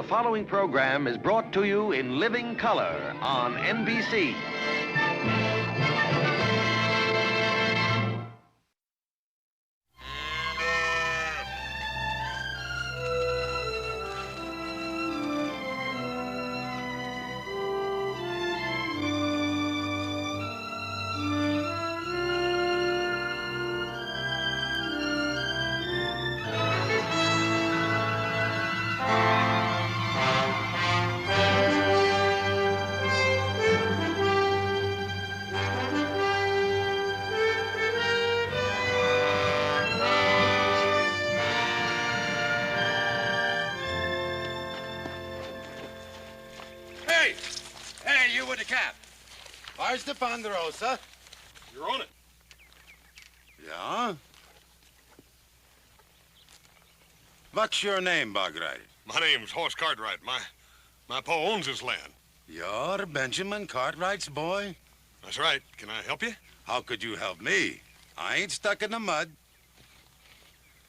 The following program is brought to you in living color on NBC. Hey, you with the cap. Where's the Ponderosa? You're on it. Yeah? What's your name, Bogright? My name's Horse Cartwright. My pa owns this land. You're Benjamin Cartwright's boy? That's right. Can I help you? How could you help me? I ain't stuck in the mud.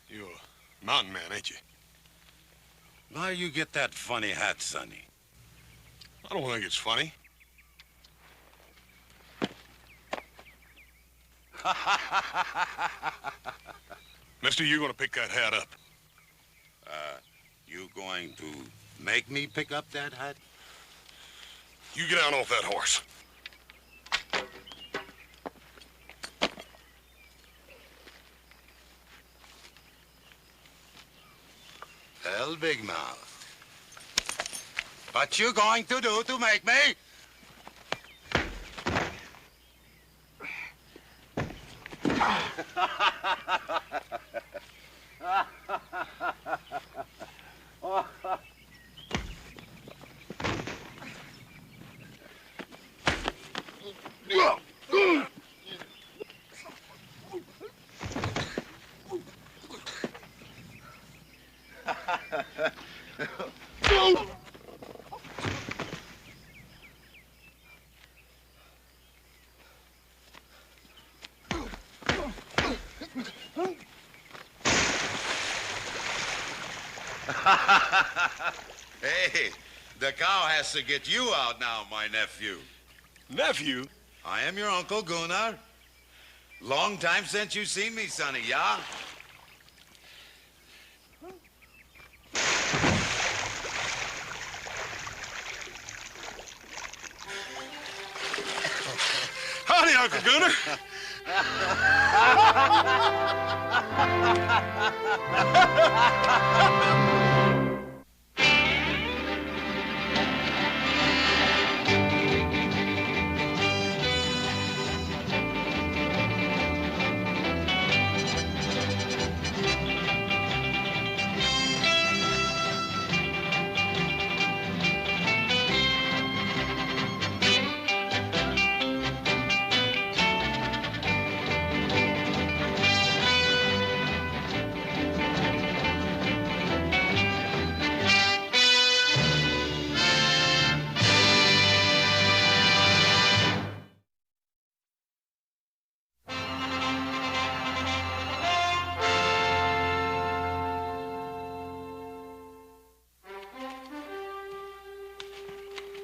You're a mountain man, ain't you? Why you get that funny hat, Sonny? I don't think it's funny. Mister, you're gonna pick that hat up. You going to make me pick up that hat? You get down off that horse. Hell, big mouth. What you going to do to make me? Hey, the cow has to get you out now, my nephew. Nephew? I am your Uncle Gunnar. Long time since you seen me, Sonny, yeah? Howdy, Uncle Gunnar.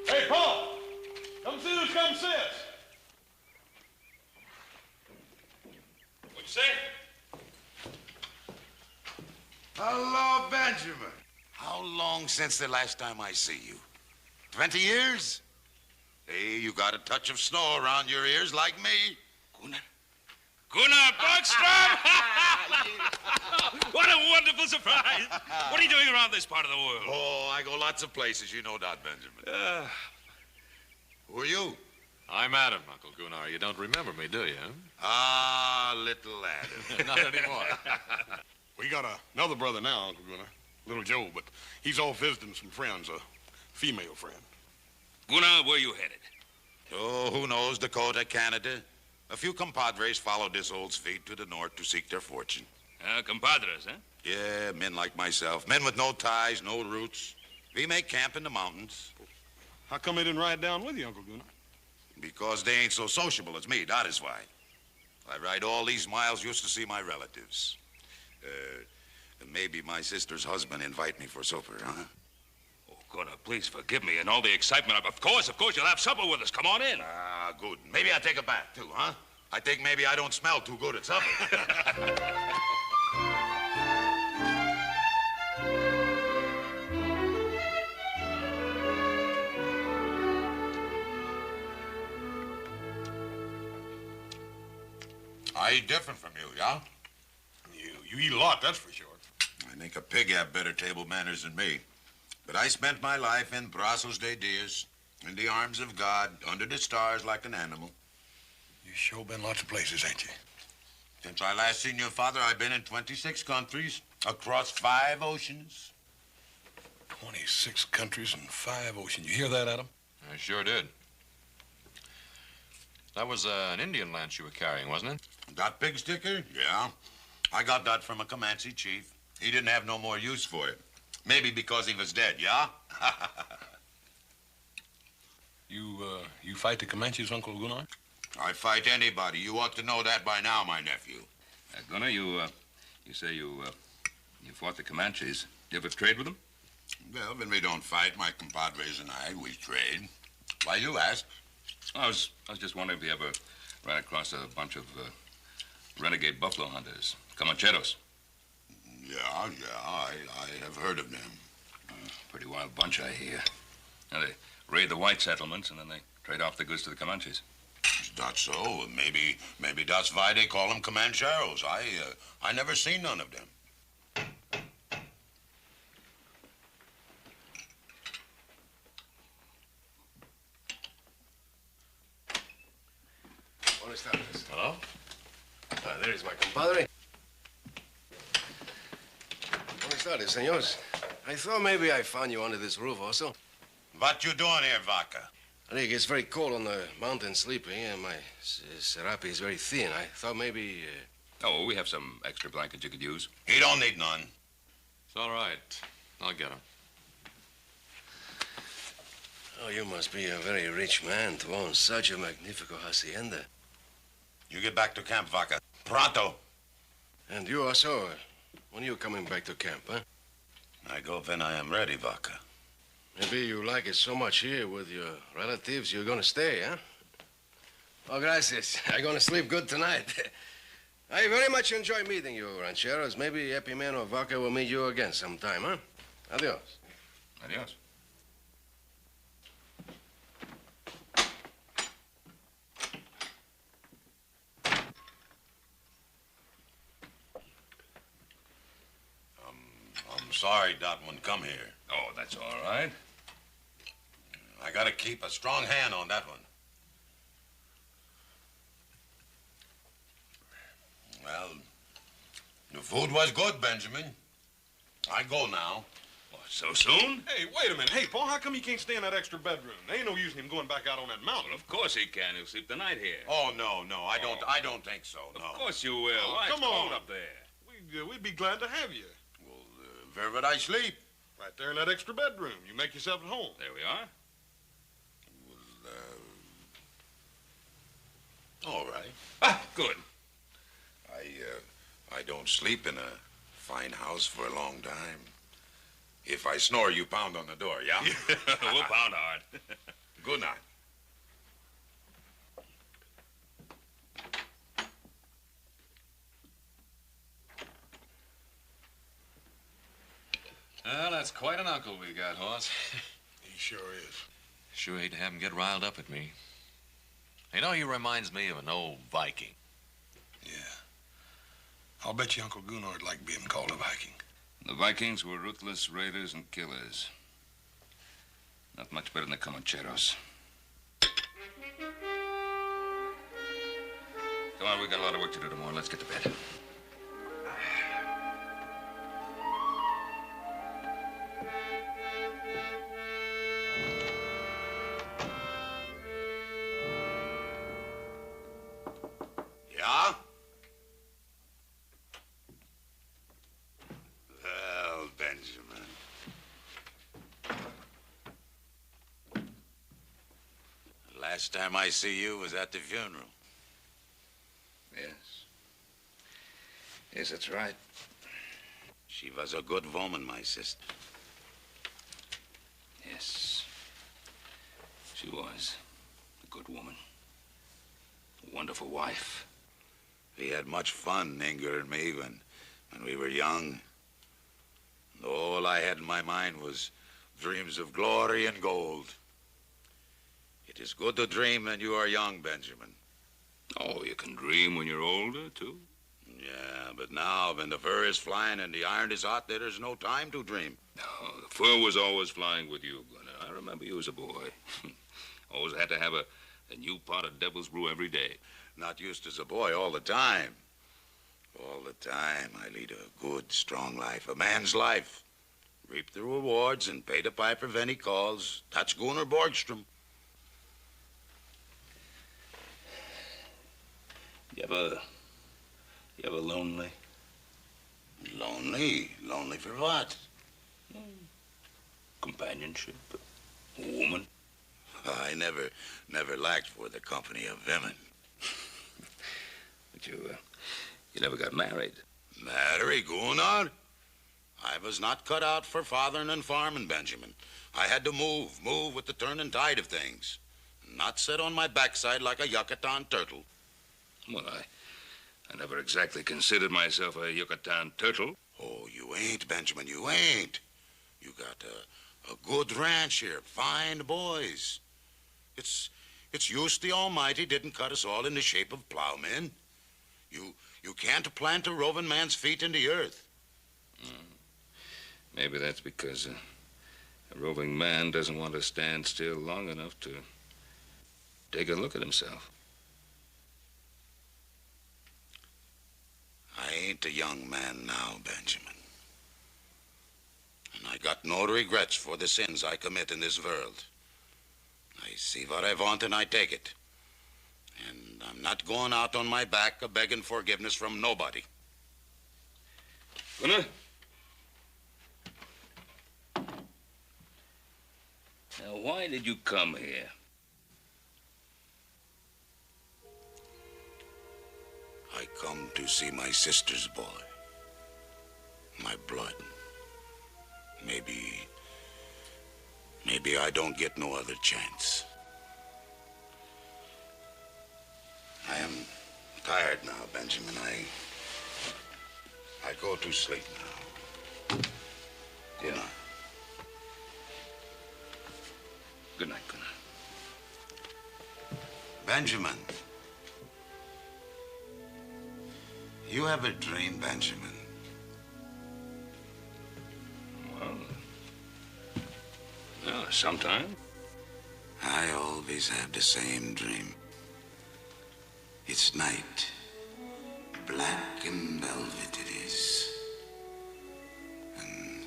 Hey, Paul! Come see who's come since. What'd you say? Hello, Benjamin. How long since the last time I see you? 20 years? Hey, you got a touch of snow around your ears like me. Gunnar Bergstrom! What a wonderful surprise! What are you doing around this part of the world? Oh, I go lots of places, you know that, Benjamin. Who are you? I'm Adam, Uncle Gunnar. You don't remember me, do you? Ah, little Adam. Not anymore. We got another brother now, Uncle Gunnar. Little Joe, but he's off visiting some friends, a female friend. Gunnar, where you headed? Oh, who knows? Dakota, Canada. A few compadres followed this old feet to the north to seek their fortune. Compadres, huh? Yeah, men like myself. Men with no ties, no roots. We make camp in the mountains. How come they didn't ride down with you, Uncle Gunnar? Because they ain't so sociable as me, that is why. I ride all these miles just to see my relatives. Maybe my sister's husband invite me for supper, huh? Oh, Gunnar, please forgive me and all the excitement. Of course, you'll have supper with us. Come on in. Ah, good. Maybe I'll take a bath, too, huh? I think maybe I don't smell too good at supper. I eat different from you, yeah? You eat a lot, that's for sure. I think a pig have better table manners than me. But I spent my life in Brazos de Dias, in the arms of God, under the stars like an animal. You sure been lots of places, ain't you? Since I last seen your father, I've been in 26 countries, across 5 oceans. 26 countries and 5 oceans. You hear that, Adam? I sure did. That was an Indian lance you were carrying, wasn't it? That pig sticker? Yeah. I got that from a Comanche chief. He didn't have no more use for it. Maybe because he was dead, yeah? You fight the Comanches, Uncle Gunnar? I fight anybody. You ought to know that by now, my nephew. Gunnar, you say you fought the Comanches. You ever trade with them? Well, when we don't fight, my compadres and I, we trade. Why you ask? I was just wondering if you ever ran across a bunch of renegade buffalo hunters, Comancheros. Yeah, I have heard of them. Pretty wild bunch, I hear. Now, they raid the white settlements, and then they trade off the goods to the Comanches. Is that so? Maybe that's why they call them Comancheros. I never seen none of them. Buenas tardes. Hello? There is my compadre. Buenas tardes, senors. I thought maybe I found you under this roof also. What you doing here, Vaca? I think it's very cold on the mountain sleeping, and my serape is very thin. I thought maybe... Oh, we have some extra blankets you could use. He don't need none. It's all right. I'll get him. Oh, you must be a very rich man to own such a magnifico hacienda. You get back to camp, Vaca. Pronto. And you also, when are you coming back to camp, huh? I go when I am ready, Vaca. Maybe you like it so much here with your relatives, you're gonna stay, huh? Oh, gracias. I'm gonna sleep good tonight. I very much enjoy meeting you, rancheros. Maybe Epiman or Vaca will meet you again sometime, huh? Adios. Adios. I'm sorry that one come here. Oh, that's all right. I gotta keep a strong hand on that one. Well, the food was good, Benjamin. I go now. What, so soon? Hey, wait a minute. Hey, Paul, how come you can't stay in that extra bedroom? There ain't no use in him going back out on that mountain. Well, of course he can. He'll sleep the night here. Oh, no, I don't think so, no. Of course you will. Oh, Why, come it's cold on. up there. We'd be glad to have you. Well, where would I sleep? Right there in that extra bedroom. You make yourself at home. There we are. All right. Ah, good. I don't sleep in a fine house for a long time. If I snore, you pound on the door, yeah? We'll pound hard. Good night. Well, that's quite an uncle we got, Hoss. He sure is. Sure hate to have him get riled up at me. You know, he reminds me of an old Viking. Yeah. I'll bet you Uncle Gunnar'd like being called a Viking. The Vikings were ruthless raiders and killers. Not much better than the Comancheros. Come on, we got a lot of work to do tomorrow. Let's get to bed. Yeah? Well, Benjamin. Last time I see you was at the funeral. Yes. Yes, that's right. She was a good woman, my sister. Yes. She was a good woman. A wonderful wife. We had much fun, Inger and me, when we were young. And all I had in my mind was dreams of glory and gold. It is good to dream when you are young, Benjamin. Oh, you can dream when you're older, too. Yeah, but now, when the fur is flying and the iron is hot, there is no time to dream. No, the fur was always flying with you, Gunnar. I remember you as a boy. Always had to have a new pot of devil's brew every day. Not used as a boy all the time. All the time, I lead a good, strong life, a man's life. Reap the rewards and pay the piper when he calls. That's Gunnar Borgstrom. You ever lonely? Lonely? Lonely for what? Companionship? A woman? I never lacked for the company of women. But you never got married. Marry, Gunnar? I was not cut out for fathering and farming, Benjamin. I had to move with the turning tide of things. Not sit on my backside like a Yucatan turtle. Well, I never exactly considered myself a Yucatan turtle. Oh, you ain't, Benjamin, you ain't. You got a good ranch here, fine boys. It's use the Almighty didn't cut us all in the shape of plowmen. You can't plant a roving man's feet in the earth. Maybe that's because a roving man doesn't want to stand still long enough to take a look at himself. I ain't a young man now, Benjamin. And I got no regrets for the sins I commit in this world. I see what I want and I take it. And I'm not going out on my back a-begging forgiveness from nobody. Gunnar? Now, why did you come here? I come to see my sister's boy. My blood. Maybe I don't get no other chance. I am tired now, Benjamin. I go to sleep now. Good night. Good night, Gunnar. Benjamin. You have a dream, Benjamin? Well, sometime. I always have the same dream. It's night. Black and velvet it is. And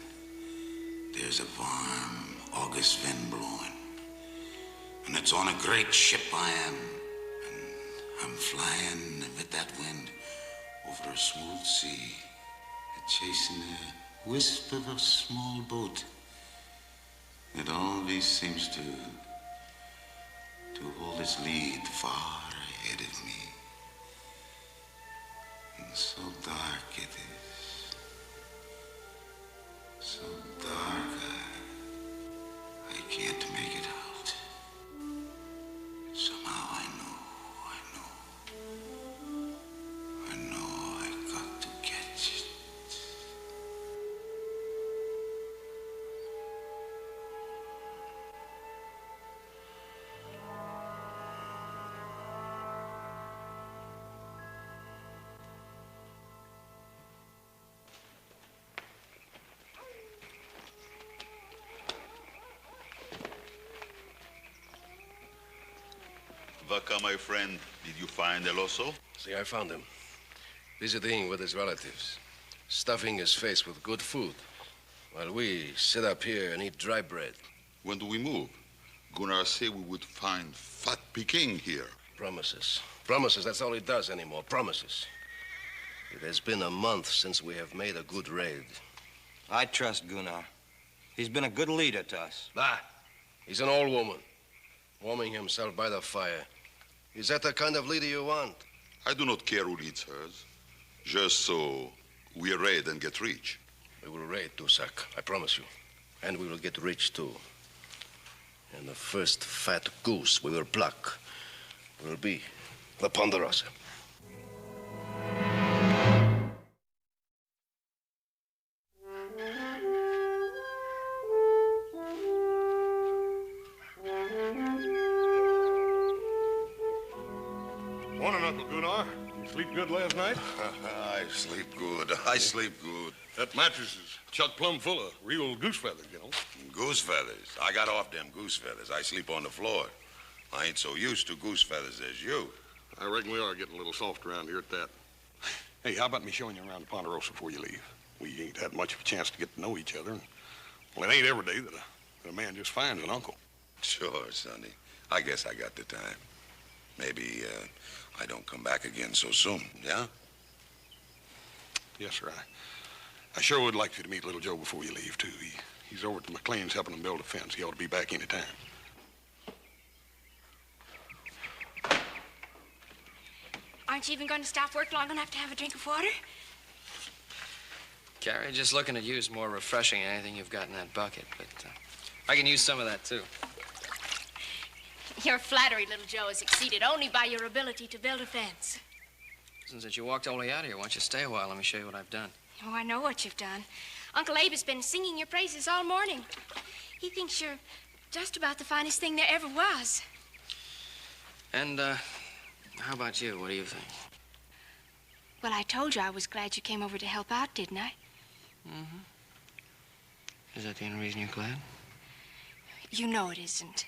there's a warm August wind blowing. And it's on a great ship I am. And I'm flying with that wind over a smooth sea, chasing a wisp of a small boat. It always seems to hold its lead far ahead of me. And so dark it is. So dark I can't make it out. Somehow I know I got to catch it. Vaca, my friend, did you find El Oso? See, I found him. Visiting with his relatives. Stuffing his face with good food. While we sit up here and eat dry bread. When do we move? Gunnar said we would find fat Peking here. Promises. Promises, that's all he does anymore. Promises. It has been a month since we have made a good raid. I trust Gunnar. He's been a good leader to us. Ah, he's an old woman. Warming himself by the fire. Is that the kind of leader you want? I do not care who leads hers. Just so we raid and get rich. We will raid, Dusak. I promise you. And we will get rich, too. And the first fat goose we will pluck will be the Ponderosa. Morning, Uncle Gunnar. You sleep good last night? I sleep good. I sleep good. That mattress is chock plumb full of real goose feathers, you know. Goose feathers. I got off them goose feathers. I sleep on the floor. I ain't so used to goose feathers as you. I reckon we are getting a little soft around here at that. Hey, how about me showing you around the Ponderosa before you leave? We ain't had much of a chance to get to know each other. And, well, it ain't every day that a man just finds an uncle. Sure, Sonny. I guess I got the time. Maybe I don't come back again so soon, yeah? Yes, sir. I sure would like you to meet little Joe before you leave, too. He's over at the McLean's helping him build a fence. He ought to be back any time. Aren't you even going to stop work long enough to have a drink of water? Carrie, just looking at you is more refreshing than anything you've got in that bucket, but I can use some of that, too. Your flattery, little Joe, is exceeded only by your ability to build a fence. Since you walked all the way out here, why don't you stay a while? Let me show you what I've done. Oh, I know what you've done. Uncle Abe has been singing your praises all morning. He thinks you're just about the finest thing there ever was. And, how about you? What do you think? Well, I told you I was glad you came over to help out, didn't I? Mm-hmm. Is that the only reason you're glad? You know it isn't.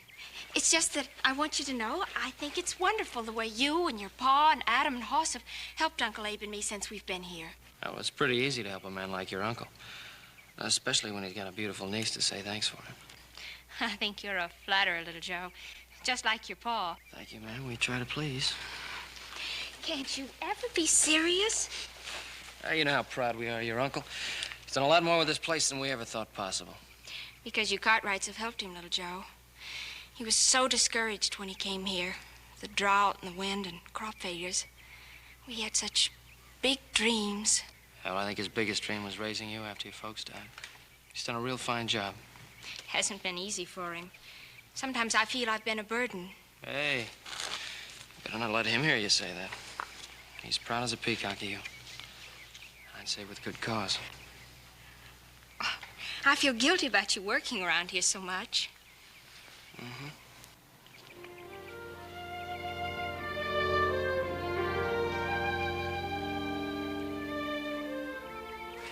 It's just that I want you to know I think it's wonderful the way you and your pa and Adam and Hoss have helped Uncle Abe and me since we've been here. Oh, it's pretty easy to help a man like your uncle. Especially when he's got a beautiful niece to say thanks for him. I think you're a flatterer, little Joe. Just like your pa. Thank you, ma'am. We try to please. Can't you ever be serious? You know how proud we are of your uncle. He's done a lot more with this place than we ever thought possible. Because you Cartwrights have helped him, little Joe. He was so discouraged when he came here. The drought and the wind and crop failures. We had such big dreams. Well, I think his biggest dream was raising you after your folks died. He's done a real fine job. Hasn't been easy for him. Sometimes I feel I've been a burden. Hey, better not let him hear you say that. He's proud as a peacock of you. I'd say with good cause. I feel guilty about you working around here so much. Mm-hmm.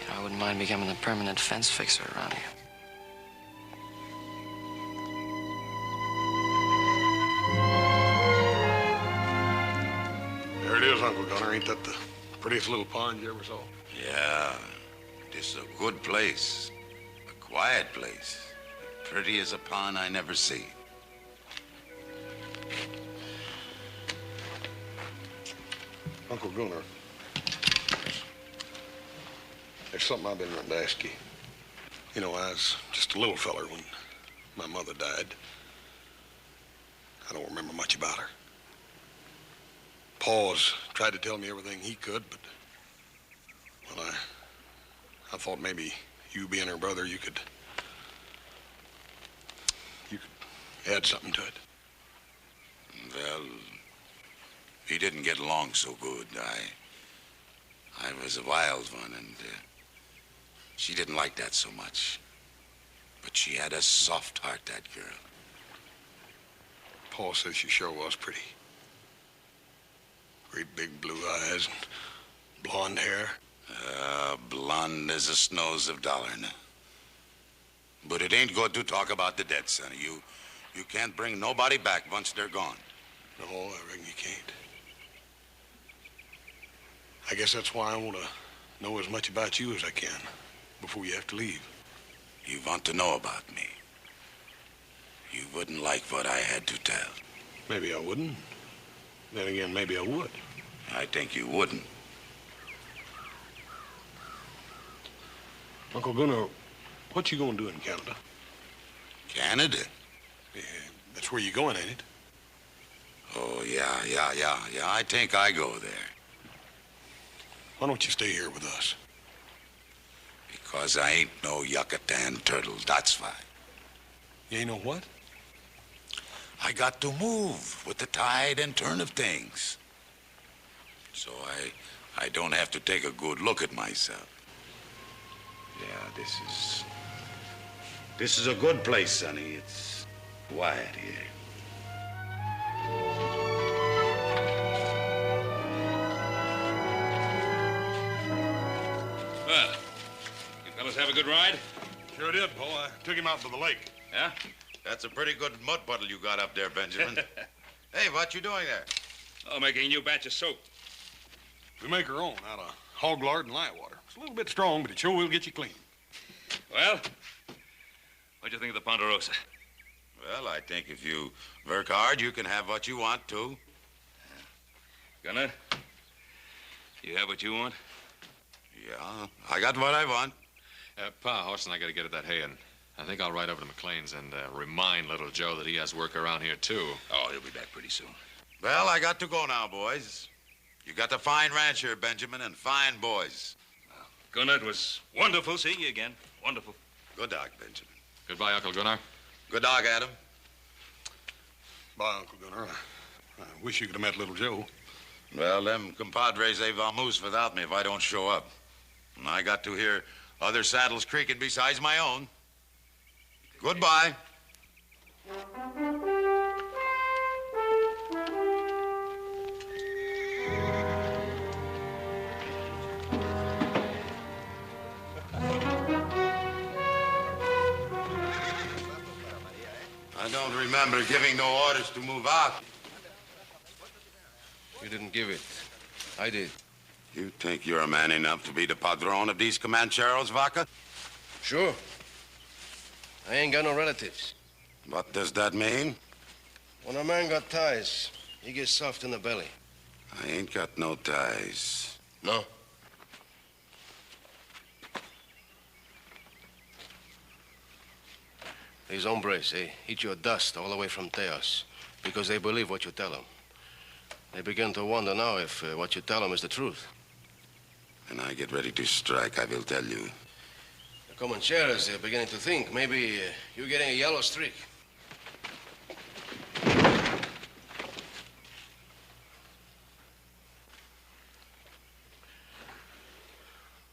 You know, I wouldn't mind becoming a permanent fence fixer around here. There it is, Uncle Gunnar. Ain't that the prettiest little pond you ever saw? Yeah, this is a good place. A quiet place. Pretty as a pond I never see. Uncle Gunnar, there's something I've been wanting to ask you. You know, I was just a little feller when my mother died. I don't remember much about her. Pa's tried to tell me everything he could, but, well, I thought maybe you being her brother, you could add something to it. Well, we didn't get along so good. I was a wild one, and she didn't like that so much. But she had a soft heart, that girl. Pa says she sure was pretty. Great big blue eyes and blonde hair. Blonde as the snows of Dollarna. But it ain't good to talk about the dead, sonny. You can't bring nobody back once they're gone. No, I reckon you can't. I guess that's why I want to know as much about you as I can before you have to leave. You want to know about me. You wouldn't like what I had to tell. Maybe I wouldn't. Then again, maybe I would. I think you wouldn't. Uncle Gunnar, what you gonna do in Canada? Canada? Yeah, that's where you're going, ain't it? Oh, yeah. I think I go there. Why don't you stay here with us? Because I ain't no Yucatan turtle, that's why. You ain't no what? I got to move with the tide and turn of things. So I don't have to take a good look at myself. Yeah, this is a good place, Sonny. It's quiet here. Well, you fellas have a good ride? Sure did, Bo. I took him out to the lake. Yeah? That's a pretty good mud puddle you got up there, Benjamin. Hey, what you doing there? Oh, making a new batch of soap. We make our own out of hog lard and light water. It's a little bit strong, but it sure will get you clean. Well, what'd you think of the Ponderosa? Well, I think if you work hard, you can have what you want, too. Gunner, you have what you want? Yeah, I got what I want. Pa, Horse and I got to get at that hay, and I think I'll ride over to McLean's and remind little Joe that he has work around here, too. Oh, he'll be back pretty soon. Well, I got to go now, boys. You got a fine ranch here, Benjamin, and fine boys. Gunner, it was wonderful seeing you again. Wonderful. Good dog, Benjamin. Goodbye, Uncle Gunnar. Good dog, Adam. Bye, Uncle Gunnar. I wish you could have met little Joe. Well, them compadres, they vamoose without me if I don't show up. And I got to hear other saddles creaking besides my own. Goodbye. I don't remember giving no orders to move out. You didn't give it. I did. You think you're a man enough to be the padrone of these Comancheros, Vaca? Sure. I ain't got no relatives. What does that mean? When a man got ties, he gets soft in the belly. I ain't got no ties. No? These hombres, they eat your dust all the way from Teos because they believe what you tell them. They begin to wonder now if what you tell them is the truth. When I get ready to strike, I will tell you. The Comancheros, they're beginning to think maybe you're getting a yellow streak.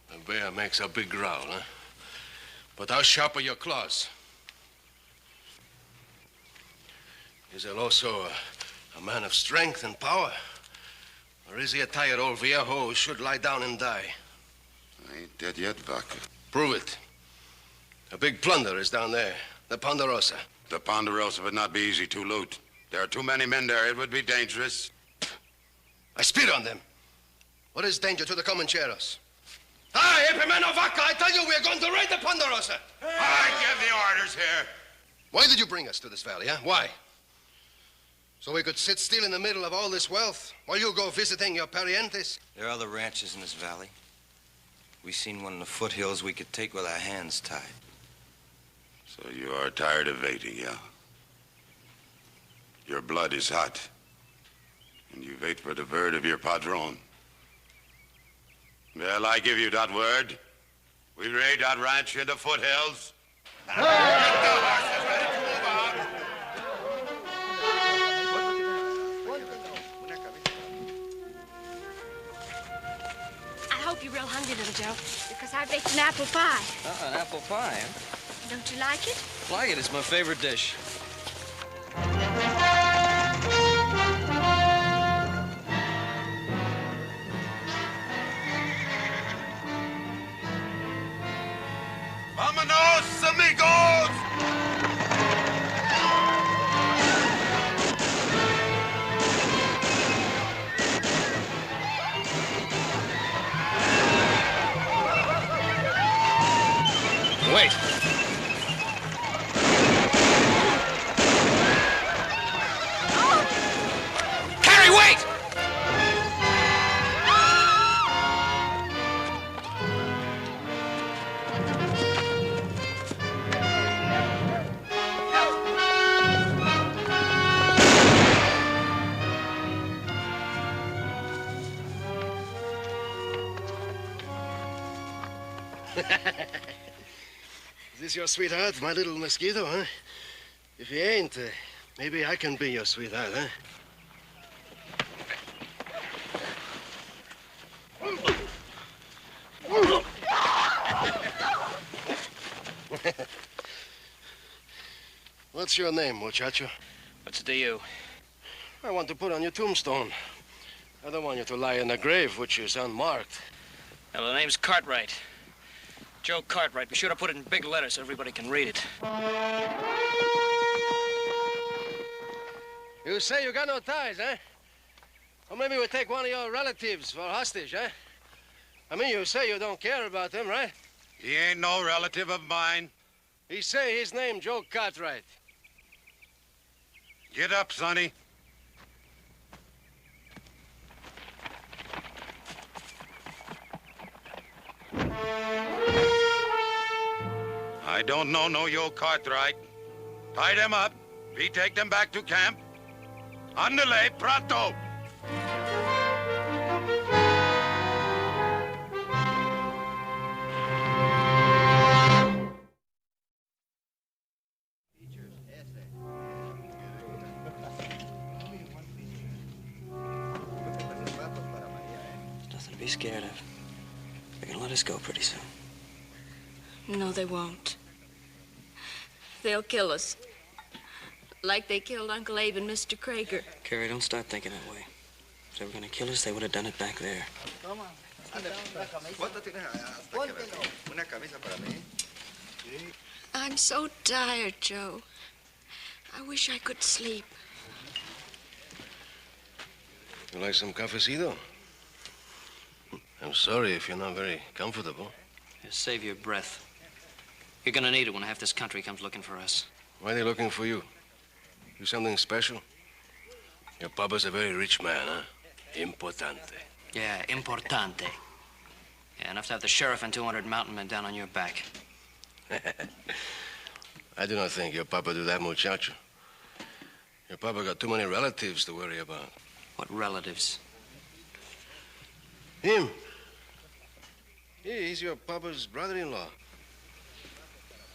The bear makes a big growl, huh? But how sharp are your claws? Is he also a man of strength and power? Or is he a tired old viejo who should lie down and die? I ain't dead yet, Vaca. Prove it. A big plunder is down there, the Ponderosa. The Ponderosa would not be easy to loot. There are too many men there. It would be dangerous. I spit on them. What is danger to the Comancheros? Hi, Epimeno Vaca, I tell you, we're going to raid the Ponderosa. I give the orders here. Why did you bring us to this valley, huh? Why? So we could sit still in the middle of all this wealth while you go visiting your parientes? There are other ranches in this valley. We seen one in the foothills we could take with our hands tied. So you are tired of waiting, yeah? Your blood is hot. And you wait for the word of your padrone. Well, I give you that word. We raid that ranch in the foothills. Get the horses ready to move out. I hope you're real hungry, little Joe, because I baked an apple pie. An apple pie, huh? Don't you like it? Like it. It's my favorite dish. Vámonos, amigos! Wait. Carrie, wait! Is this your sweetheart, my little mosquito, huh? If he ain't, Maybe I can be your sweetheart, huh? What's your name, muchacho? What's it to you? I want to put on your tombstone. I don't want you to lie in a grave which is unmarked. Well, the name's Cartwright. Joe Cartwright. Be sure to put it in big letters so everybody can read it. You say you got no ties, huh? Or maybe we take one of your relatives for hostage, huh? I mean, you say you don't care about him, right? He ain't no relative of mine. He say his name Joe Cartwright. Get up, Sonny. I don't know no Joe Cartwright. Tie them up. We take them back to camp. Andale, pronto! There's nothing to be scared of. They're gonna let us go pretty soon. No, they won't. They'll kill us. Like they killed Uncle Abe and Mr. Krager. Carrie, don't start thinking that way. If they were gonna kill us, they would have done it back there. I'm so tired, Joe. I wish I could sleep. You like some cafecito? I'm sorry if you're not very comfortable. Just save your breath. You're gonna need it when half this country comes looking for us. Why are they looking for you? You something special? Your papa's a very rich man, huh? Importante. Yeah, importante. Yeah, enough to have the sheriff and 200 mountain men down on your back. I do not think your papa do that, muchacho. Your papa got too many relatives to worry about. What relatives? Him. He's your papa's brother-in-law.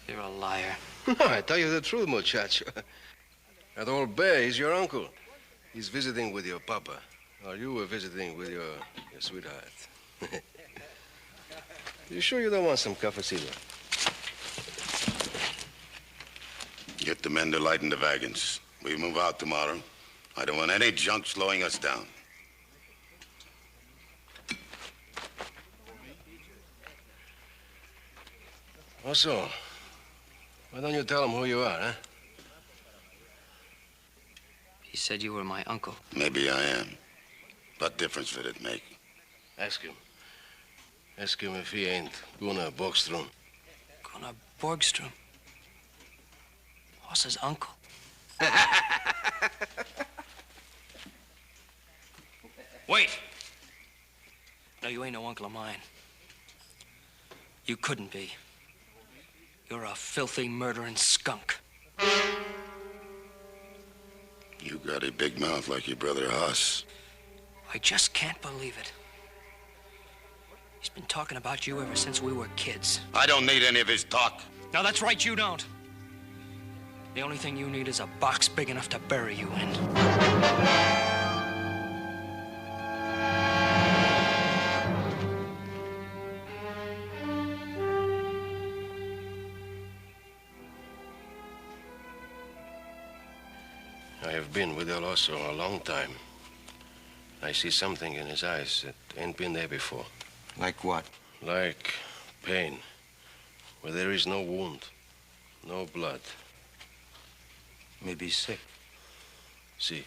You're a liar. No, I tell you the truth, muchacho. That old bear, he's your uncle. He's visiting with your papa. Or you were visiting with your sweetheart. You sure you don't want some cafecito? Get the men to lighten the wagons. We move out tomorrow. I don't want any junk slowing us down. Also, why don't you tell him who you are, huh? He said you were my uncle. Maybe I am. What difference would it make? Ask him. Ask him if he ain't Gunnar Borgstrom. Gunnar Borgstrom? Hoss's uncle. Wait! No, you ain't no uncle of mine. You couldn't be. You're a filthy, murdering skunk. You got a big mouth like your brother Hoss. I just can't believe it. He's been talking about you ever since we were kids. I don't need any of his talk. No, that's right, you don't. The only thing you need is a box big enough to bury you in. I have been with El Oso a long time. I see something in his eyes that ain't been there before. Like what? Like pain, where there is no wound, no blood. Maybe he's sick. See,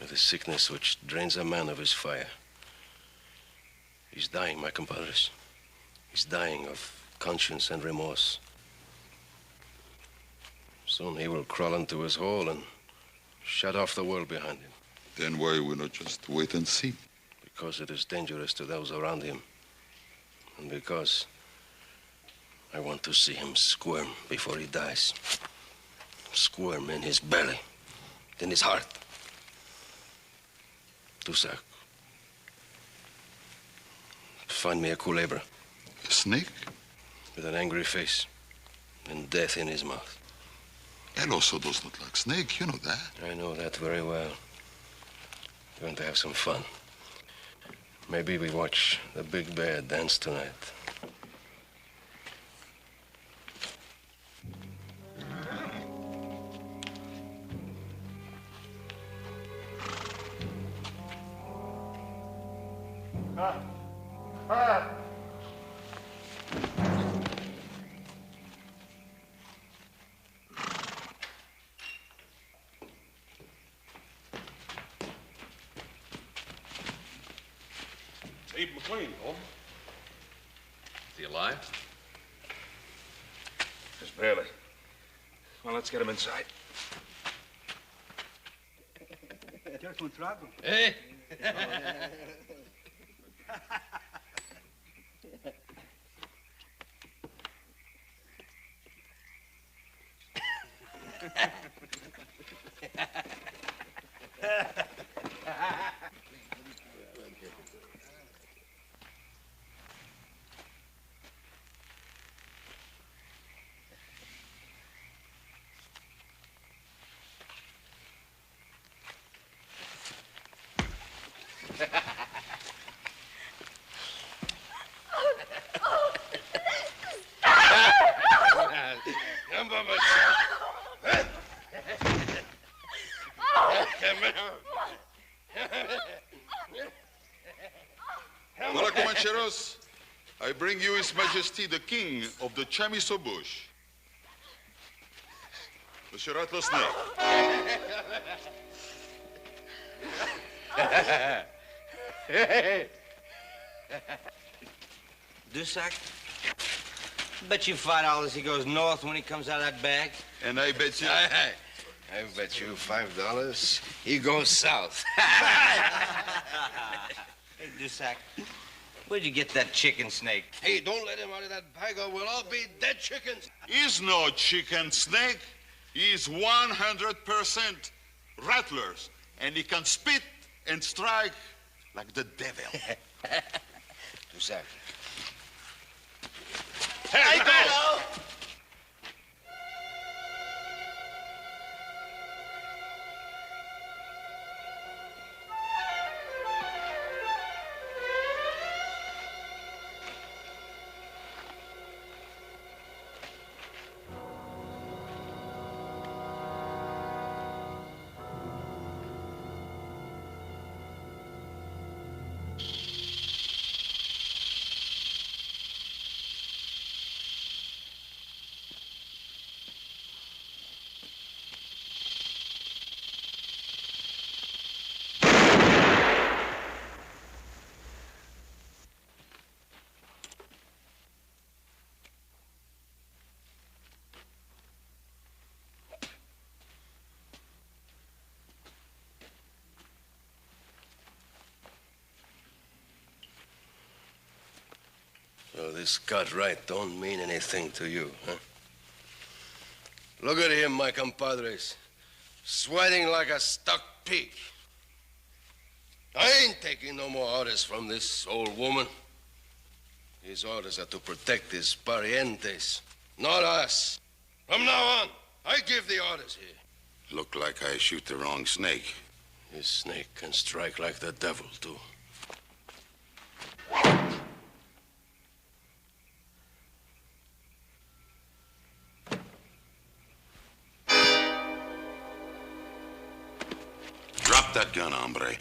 with a sickness which drains a man of his fire. He's dying, my compadres. He's dying of conscience and remorse. Soon he will crawl into his hole and shut off the world behind him. Then why we not just wait and see? Because it is dangerous to those around him. And because I want to see him squirm before he dies. Squirm in his belly, in his heart. Tusak, find me a culebra. A snake? With an angry face and death in his mouth. El oso does not like snake, you know that. I know that very well. We're going to have some fun. Maybe we watch the big bear dance tonight. Abe McLean, Holmes. Is he alive? Just barely. Well, let's get him inside. Hey! Come on, my son. Hola, Comancheros. I bring you His Majesty the King of the Chamiso Bush. The Shiratlo snake. Dusak? Bet you $5 he goes north when he comes out of that bag. And I bet you... I bet you $5 he goes south. Hey, Dusak, where'd you get that chicken snake? Hey, don't let him out of that bag or we'll all be dead chickens. He's no chicken snake. He's 100% rattlers. And he can spit and strike like the devil. Dusak. Hey, go! So this cut right don't mean anything to you, huh? Look at him, my compadres. Sweating like a stuck pig. I ain't taking no more orders from this old woman. His orders are to protect his parientes, not us. From now on, I give the orders here. Look like I shoot the wrong snake. This snake can strike like the devil, too. Drop that gun, hombre.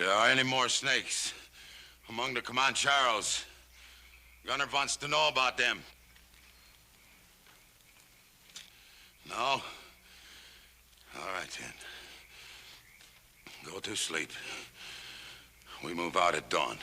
there are any more snakes among the Comancheros, Gunner wants to know about them. No? All right, then. Go to sleep. We move out at dawn.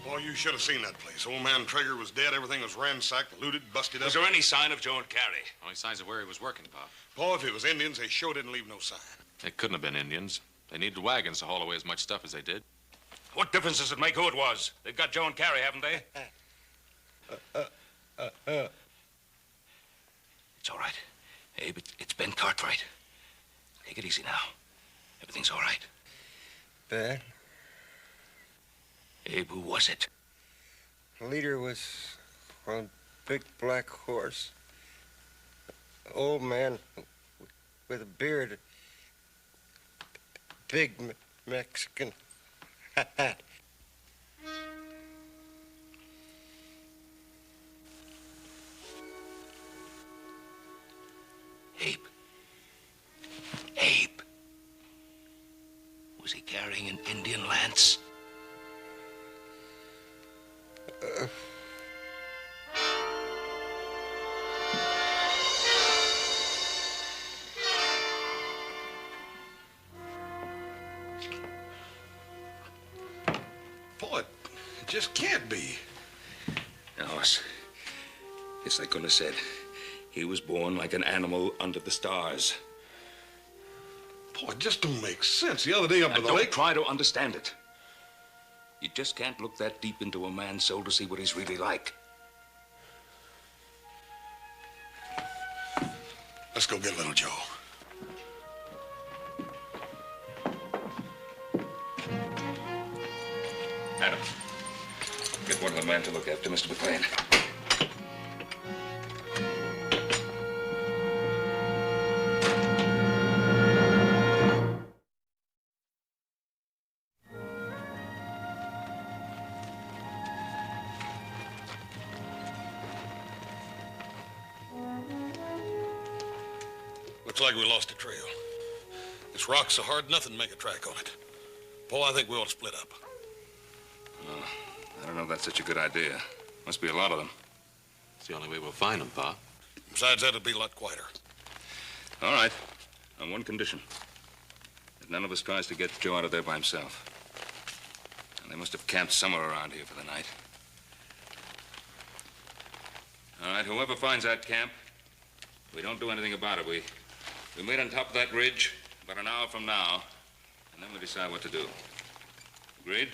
Boy, you should have seen that place. Old man Traeger was dead. Everything was ransacked, looted, busted up. Was there any sign of Joe and Carrie? Only signs of where he was working, Pop. Paul, if it was Indians, they sure didn't leave no sign. It couldn't have been Indians. They needed wagons to haul away as much stuff as they did. What difference does it make who it was? They've got Joe and Carrie, haven't they? It's all right. Abe, it's Ben Cartwright. Take it easy now. Everything's all right. Ben? Abe, who was it? The leader was on a big black horse. Old man with a beard. Big Mexican hat. Abe. Abe. Was he carrying an Indian lance? Boy, it just can't be. Now, it's like Gunnar said. He was born like an animal under the stars. Boy, it just don't make sense. The other day up by the Don't lake... try to understand it. You just can't look that deep into a man's soul to see what he's really like. Let's go get little Joe. Adam, get one of the men to look after Mr. McLean. Looks like we lost the trail. This rock's so hard, nothing make a track on it. Paul, I think we ought to split up. I don't know if that's such a good idea. Must be a lot of them. It's the only way we'll find them, Pop. Besides that, it'll be a lot quieter. All right. On one condition. That none of us tries to get Joe out of there by himself. And they must have camped somewhere around here for the night. All right, whoever finds that camp, we don't do anything about it. We meet on top of that ridge about an hour from now, and then we decide what to do. Agreed?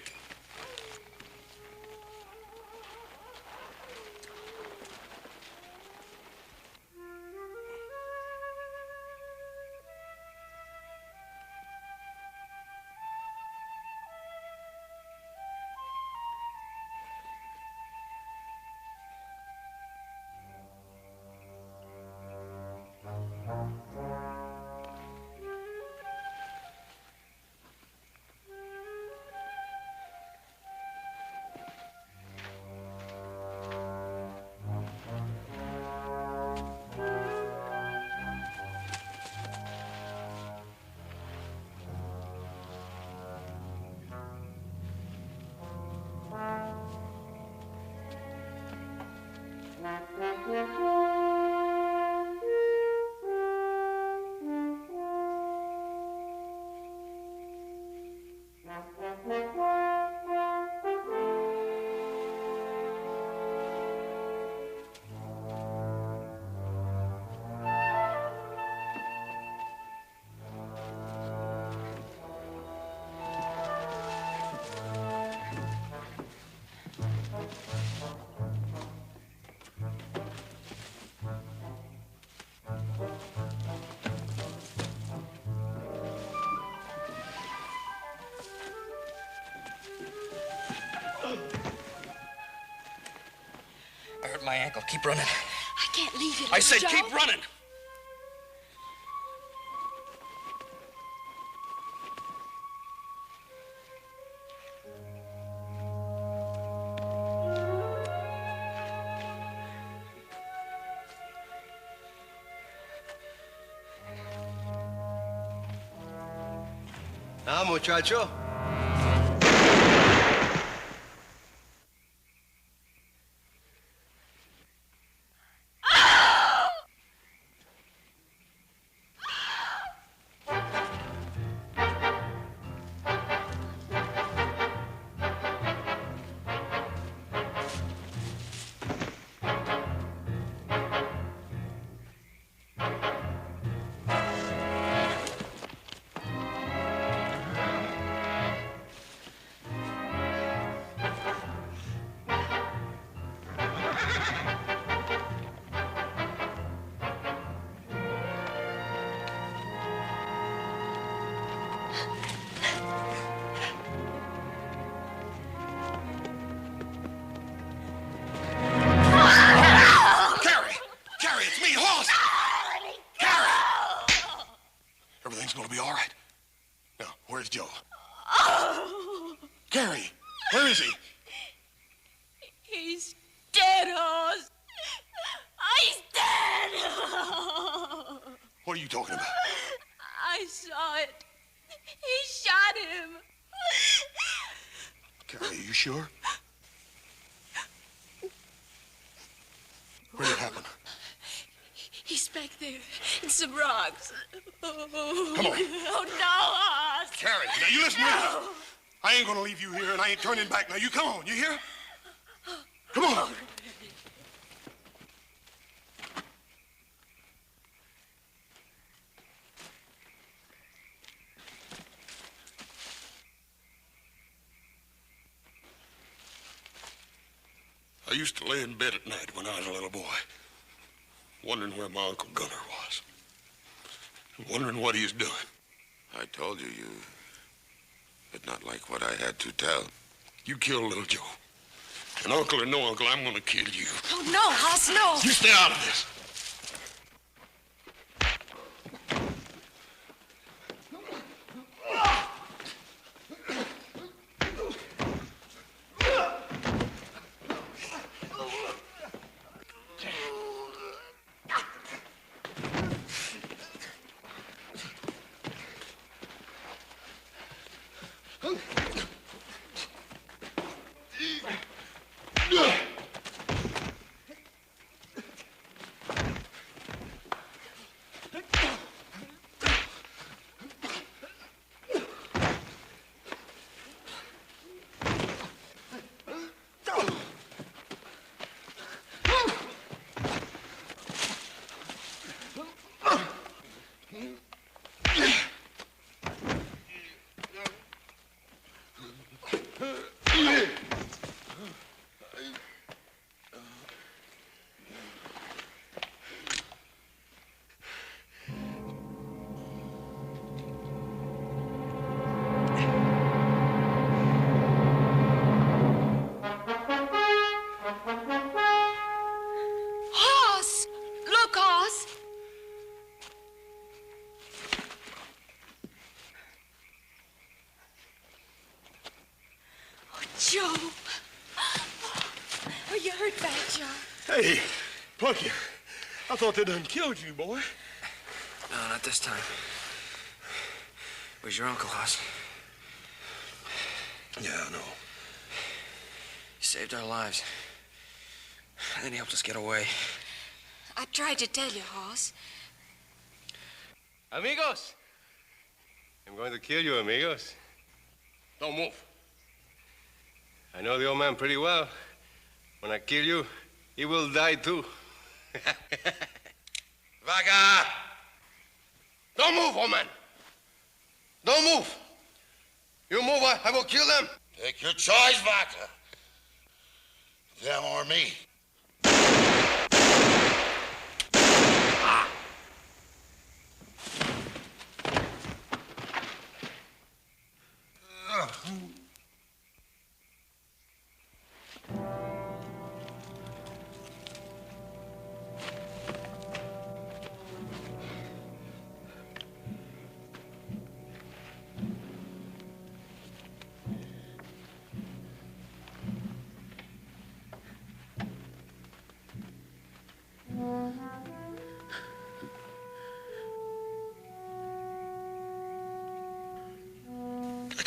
I hurt my ankle. Keep running. I can't leave you, I said Joe. keep running. Now, muchacho. Everything's gonna be all right. Now, where's Joe? Gary, where is he? He's dead, Hoss. He's dead. What are you talking about? I saw it. He shot him. Gary, are you sure? Where did it happen? He's back there in some rocks. Come on. Oh, no, Hoss. Gary, now you listen to me. I ain't gonna leave you here, and I ain't turning back. Now you come on, you hear? Come on. I used to lay in bed at night when I was a little boy, wondering where my Uncle Gunner was, wondering what he was doing. I told you you did not like what I had to tell. You killed little Joe. And uncle or no uncle, I'm gonna kill you. Oh, no, Hoss, no. You stay out of this. Hoss! Look, Hoss! Oh, Joe. Are you hurt bad, Joe? Hey, Plucky, I thought they done killed you, boy. No, not this time. Where's your uncle, Hoss? Yeah, I know. He saved our lives. And then he helped us get away. I tried to tell you, Hoss. Amigos! I'm going to kill you, amigos. Don't move. I know the old man pretty well. When I kill you, he will die too. Vaga! Don't move, old man. Don't move. You move, I will kill them. Take your choice, Vaca. Them or me.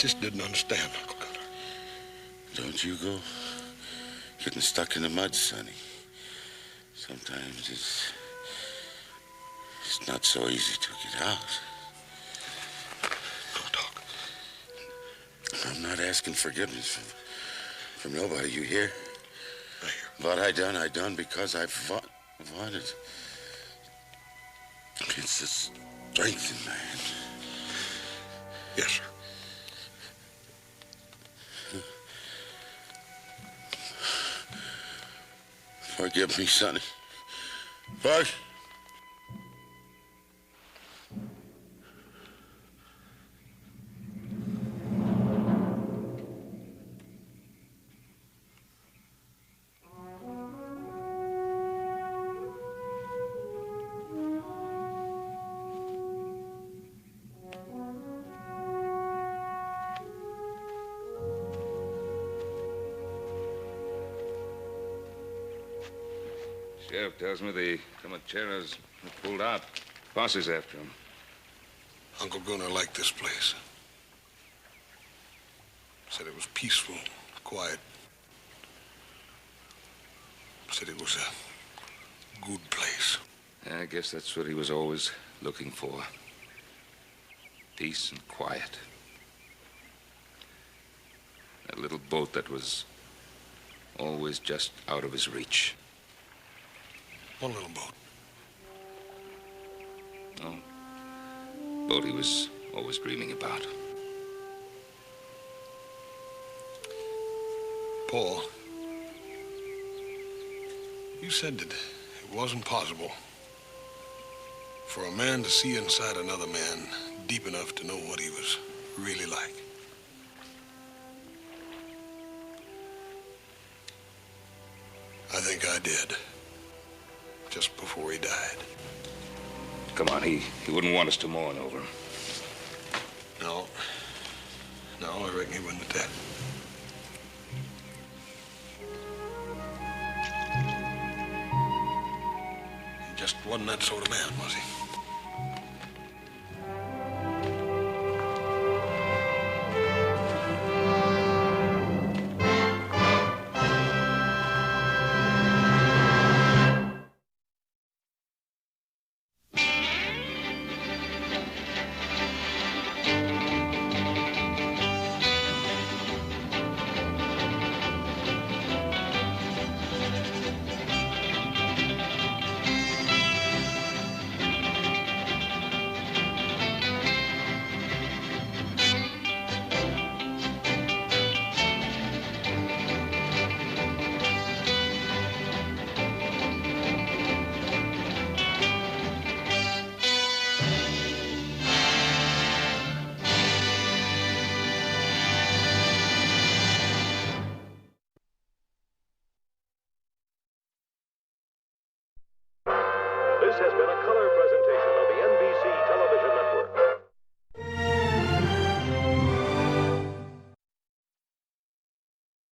just didn't understand, Uncle Gunner. Don't you go getting stuck in the mud, Sonny. Sometimes it's not so easy to get out. No, Doc. I'm not asking forgiveness from nobody, you hear? I hear. What I done because I wanted. It's the strength in man. Yes, sir. Forgive me, Sonny. Sheriff tells me the Comancheros have pulled out. Posse's after him. Uncle Gunnar liked this place. Said it was peaceful, quiet. Said it was a good place. I guess that's what he was always looking for. Peace and quiet. That little boat that was always just out of his reach. One little boat. Oh, boat he was always dreaming about. Paul, you said that it wasn't possible for a man to see inside another man deep enough to know what he was really like. I think I did. Just before he died. Come on, he wouldn't want us to mourn over him. No, I reckon he wouldn't at that. He just wasn't that sort of man, was he?